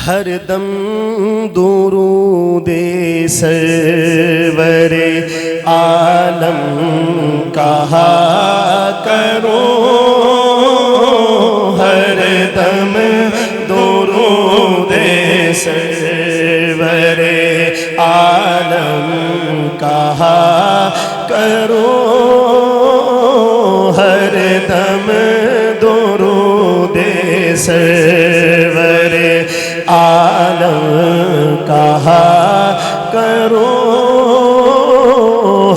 ہر دم درود سرور عالم کہا کرو، ہر دم درود سرور عالم کہا کرو، ہر دم درود سرور عالم کہا کرو،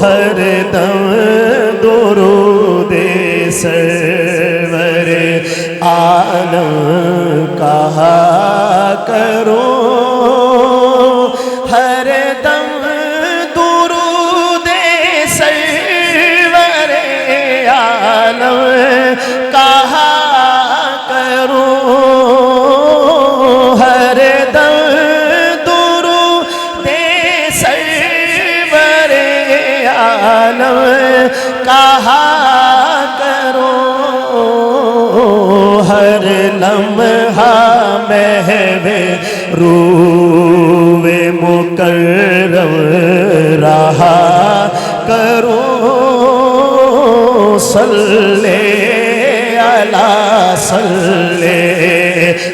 ہر دم درود سرور عالم کہا کرو، ہر دم درود سرور عالم کہا کرو، ہر دم درود سرور عالم کہا کرو، ہر لمحہ محو روح مکرم رہا کرو، صلی علی صلی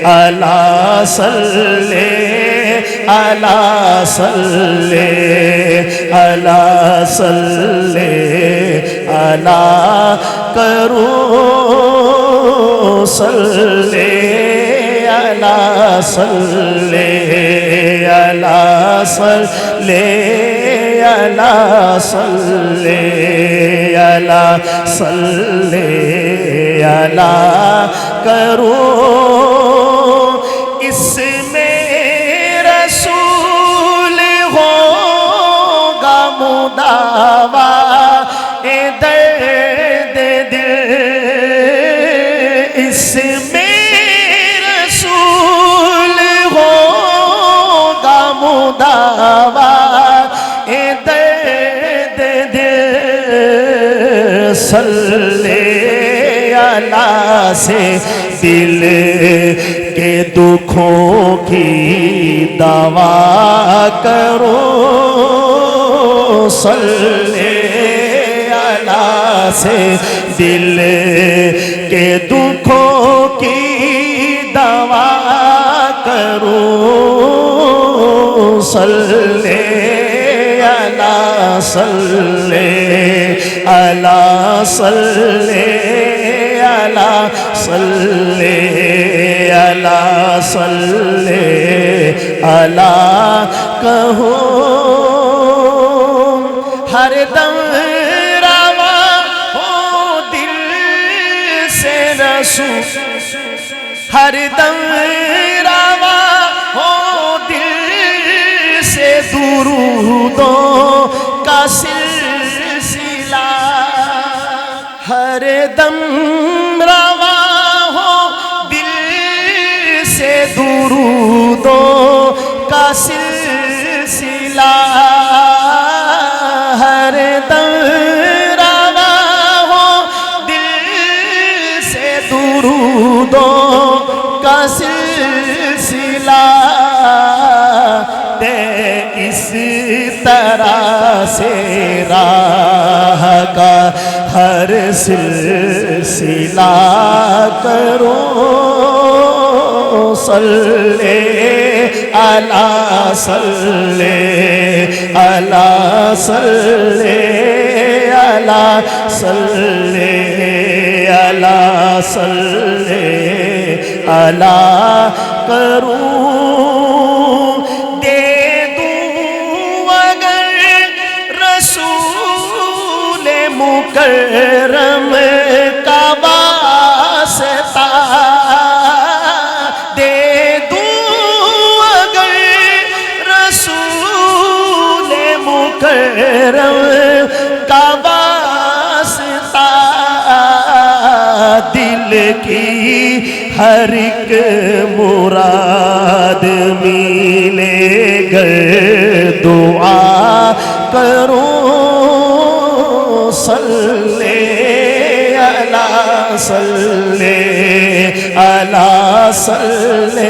علی صلی علی صلی علی صلی علی کرو، صلی علی صلی علی صلی علی صلی علی صلی علی کرو، اس میں رسول ہوگا مداوا درد دل، اس میں رسول ہوگا مداوا درد دل، صلی علی سے دل کے دکھوں کی دوا کرو، صلی علی سے دل کے دکھوں کی دوا کرو، صلی علی صلی علی صلی علی صلی علی صلی علی کہو، ہر دم رواں ہو دل سے رسول، ہر دم رواں ہو دل سے درودوں کا سلسلہ، ہر دم رواں ہو دل سے درودوں کا سلسلہ، ہر دم رواں ہو دل سے درودوں کا سلسلہ، اس طرح سے راہ کا ہر سلسلہ کرو، صلی علی صلی علی صلی علی صلی علی صلی علی کرو، مکرم کا واسطہ دے دوں اگر رسول مکرم کا واسطہ، دل کی ہر ایک مراد ملے گر دعا کرو، صلی علی صلی علی صلی